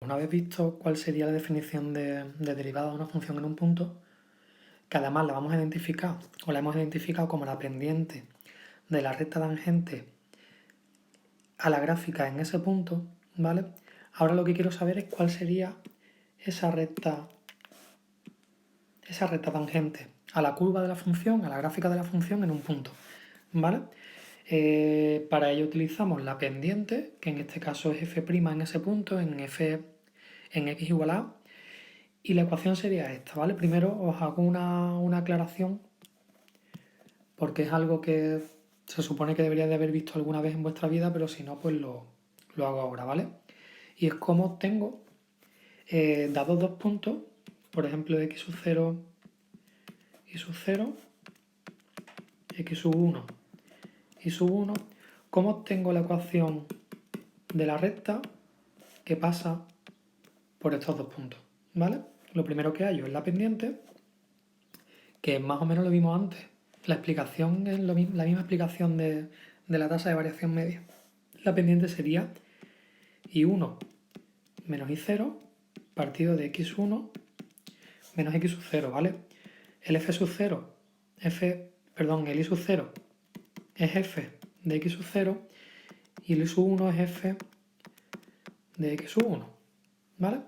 una vez visto cuál sería la definición de derivada de una función en un punto, que además la vamos a identificar, o la hemos identificado como la pendiente de la recta tangente a la gráfica en ese punto, ¿vale? Ahora lo que quiero saber es cuál sería esa recta tangente a la curva de la función, a la gráfica de la función en un punto, ¿vale? Para ello utilizamos la pendiente, que en este caso es f' en ese punto, en x igual a, y la ecuación sería esta, ¿vale? Primero os hago una aclaración, porque es algo que se supone que debería de haber visto alguna vez en vuestra vida, pero si no, pues lo hago ahora, ¿vale? Y es como obtengo, dados dos puntos, por ejemplo, x sub 0 y sub 0, x sub 1 y sub 1, ¿cómo obtengo la ecuación de la recta que pasa por estos dos puntos? ¿Vale? Lo primero que hallo es la pendiente, que más o menos lo vimos antes. La explicación es la misma explicación de la tasa de variación media. La pendiente sería y1 menos y0 partido de x1 menos x sub 0, ¿vale? El f sub 0, el y sub 0 es f de x sub 0 y el y sub 1 es f de x sub 1, ¿vale?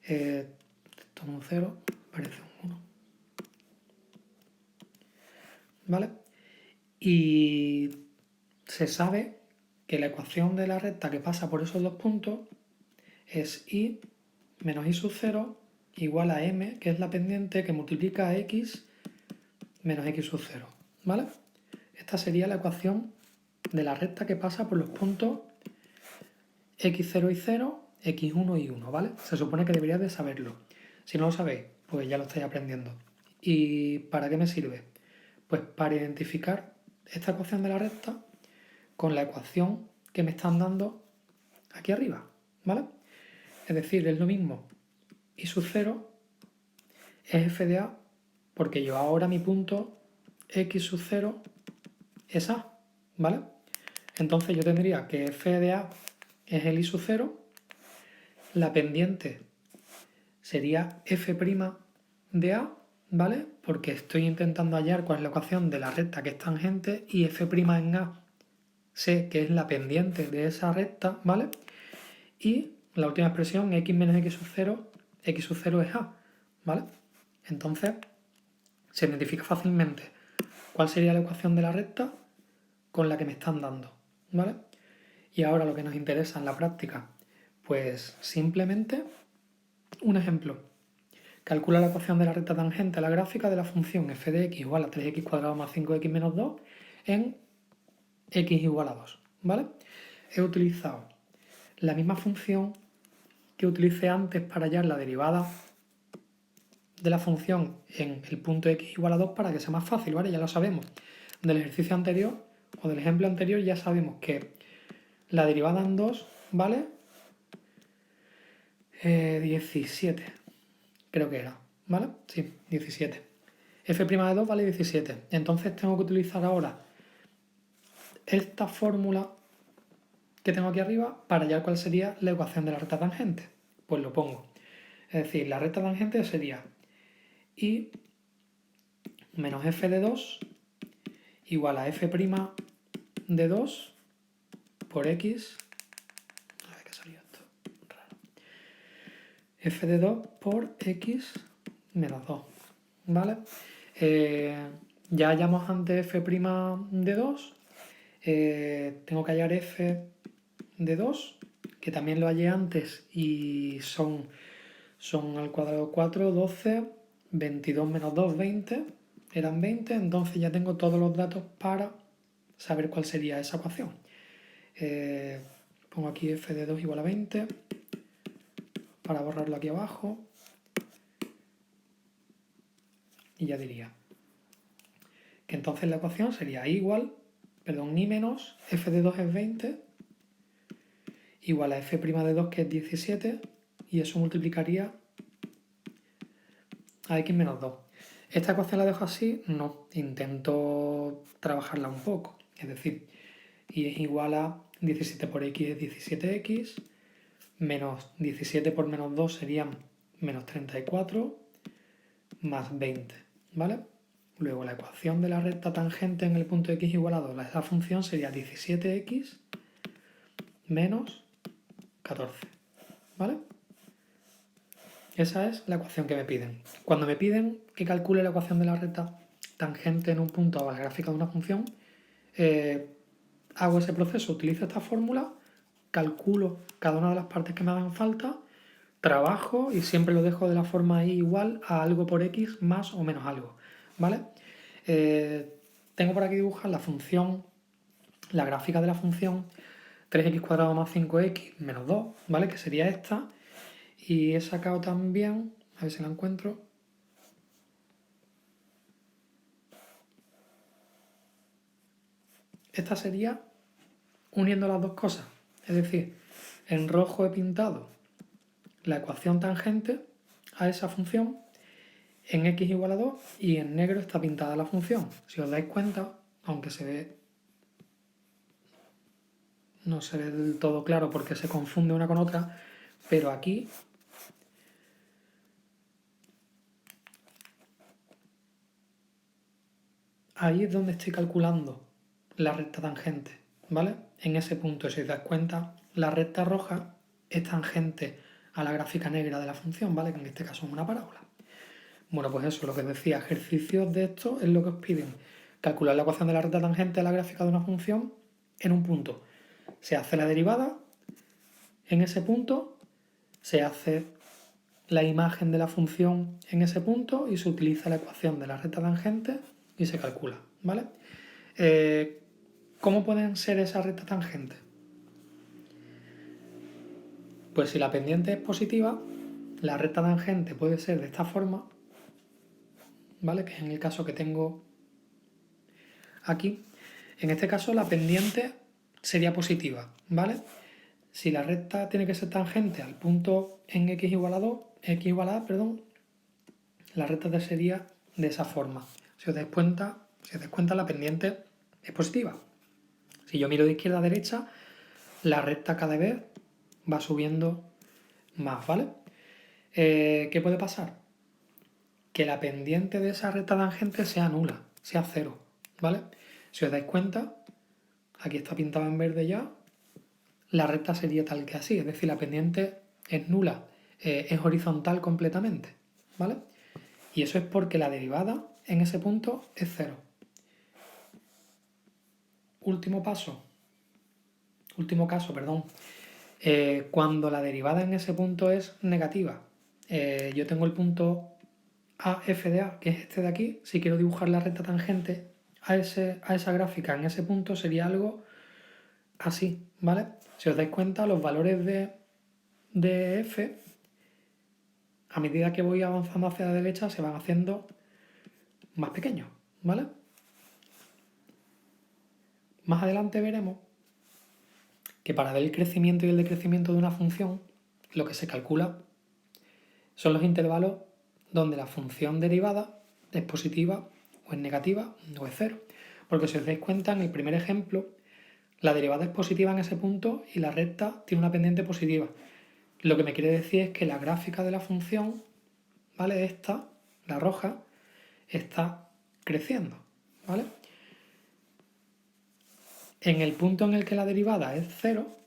Esto es un 0, parece un 1, ¿vale? Y se sabe que la ecuación de la recta que pasa por esos dos puntos es y menos y sub 0 igual a m, que es la pendiente que multiplica a x menos x sub 0, ¿vale? Esta sería la ecuación de la recta que pasa por los puntos x0 y 0, x1 y 1, ¿vale? Se supone que deberíais de saberlo. Si no lo sabéis, pues ya lo estáis aprendiendo. ¿Y para qué me sirve? Pues para identificar esta ecuación de la recta con la ecuación que me están dando aquí arriba, ¿vale? Es decir, es lo mismo y sub 0 es f de a, porque yo ahora mi punto x sub 0 es a, ¿vale? Entonces yo tendría que f de a es el y sub 0, la pendiente sería f' de a, ¿vale? Porque estoy intentando hallar cuál es la ecuación de la recta que es tangente y f' en a sé que es la pendiente de esa recta, ¿vale? Y la última expresión, x menos x sub 0 es a, ¿vale? Entonces se identifica fácilmente cuál sería la ecuación de la recta con la que me están dando, ¿vale? Y ahora lo que nos interesa en la práctica, pues simplemente un ejemplo. Calcula la ecuación de la recta tangente a la gráfica de la función f de x igual a 3x cuadrado más 5x menos 2 en x igual a 2, ¿vale? He utilizado la misma función que utilicé antes para hallar la derivada de la función en el punto x igual a 2 para que sea más fácil, ¿vale? Ya lo sabemos. Del ejercicio anterior o del ejemplo anterior ya sabemos que la derivada en 2 vale 17, creo que era, ¿vale? Sí, 17. f' de 2 vale 17. Entonces tengo que utilizar ahora esta fórmula que tengo aquí arriba para hallar cuál sería la ecuación de la recta tangente. Pues lo pongo. Es decir, la recta tangente sería y menos f de 2 igual a f' de 2 por x. A ver qué salió esto. Raro. F de 2 por x menos 2. ¿Vale? Ya hallamos antes f' de 2. Tengo que hallar f de 2, que también lo hallé antes y son al cuadrado 4, 12, 22 menos 2, 20. Eran 20, entonces ya tengo todos los datos para saber cuál sería esa ecuación. Pongo aquí f de 2 igual a 20 para borrarlo aquí abajo y ya diría que entonces la ecuación sería i menos f de 2 es 20 igual a f' de 2 que es 17 y eso multiplicaría a x menos 2. ¿Esta ecuación la dejo así? No, intento trabajarla un poco, es decir, y es igual a 17 por x es 17x menos 17 por menos 2 serían menos 34 más 20, ¿vale? Luego la ecuación de la recta tangente en el punto x igual a 2, esa función sería 17x menos 14, ¿vale? Esa es la ecuación que me piden. Cuando me piden que calcule la ecuación de la recta tangente en un punto a la gráfica de una función, hago ese proceso, utilizo esta fórmula, calculo cada una de las partes que me hagan falta, trabajo y siempre lo dejo de la forma y igual a algo por x más o menos algo, ¿vale? Tengo por aquí dibujada la función, la gráfica de la función 3x cuadrado más 5x menos 2, ¿vale? Que sería esta. Y he sacado también, a ver si la encuentro, esta sería uniendo las dos cosas. Es decir, en rojo he pintado la ecuación tangente a esa función en x igual a 2 y en negro está pintada la función. Si os dais cuenta, aunque se ve, no se ve del todo claro porque se confunde una con otra, pero aquí ahí es donde estoy calculando la recta tangente, ¿vale? En ese punto, si os dais cuenta, la recta roja es tangente a la gráfica negra de la función, ¿vale? Que en este caso es una parábola. Bueno, pues eso, lo que os decía, ejercicios de esto es lo que os piden. Calcular la ecuación de la recta tangente a la gráfica de una función en un punto. Se hace la derivada, en ese punto se hace la imagen de la función en ese punto y se utiliza la ecuación de la recta tangente y se calcula, ¿vale? ¿Cómo pueden ser esas rectas tangentes? Pues si la pendiente es positiva, la recta tangente puede ser de esta forma, ¿vale? Que es en el caso que tengo aquí. En este caso la pendiente sería positiva, ¿vale? Si la recta tiene que ser tangente al punto en x igual a 2, x igual a, perdón, la recta sería de esa forma. Si os dais cuenta, la pendiente es positiva. Si yo miro de izquierda a derecha, la recta cada vez va subiendo más, ¿vale? ¿Qué puede pasar? Que la pendiente de esa recta tangente sea nula, sea cero, ¿vale? Si os dais cuenta, aquí está pintado en verde ya, la recta sería tal que así, es decir, la pendiente es nula, es horizontal completamente, ¿vale? Y eso es porque la derivada en ese punto es cero. Último caso, perdón. Cuando la derivada en ese punto es negativa, yo tengo el punto A, F de A, que es este de aquí. Si quiero dibujar la recta tangente a esa gráfica en ese punto sería algo así, ¿vale? Si os dais cuenta, los valores de F, a medida que voy avanzando hacia la derecha, se van haciendo más pequeños, ¿vale? Más adelante veremos que para ver el crecimiento y el decrecimiento de una función, lo que se calcula son los intervalos donde la función derivada es positiva o es negativa o es cero. Porque si os dais cuenta, en el primer ejemplo, la derivada es positiva en ese punto y la recta tiene una pendiente positiva. Lo que me quiere decir es que la gráfica de la función, ¿vale? Esta, la roja, está creciendo, ¿vale? En el punto en el que la derivada es cero,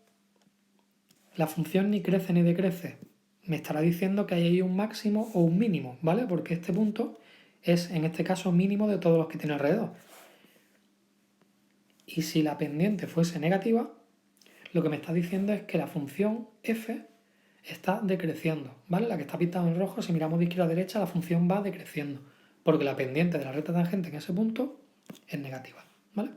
la función ni crece ni decrece. Me estará diciendo que hay ahí un máximo o un mínimo, ¿vale? Porque este punto es, en este caso, mínimo de todos los que tiene alrededor. Y si la pendiente fuese negativa, lo que me está diciendo es que la función f está decreciendo, ¿vale? La que está pintada en rojo, si miramos de izquierda a derecha, la función va decreciendo, porque la pendiente de la recta tangente en ese punto es negativa, ¿vale?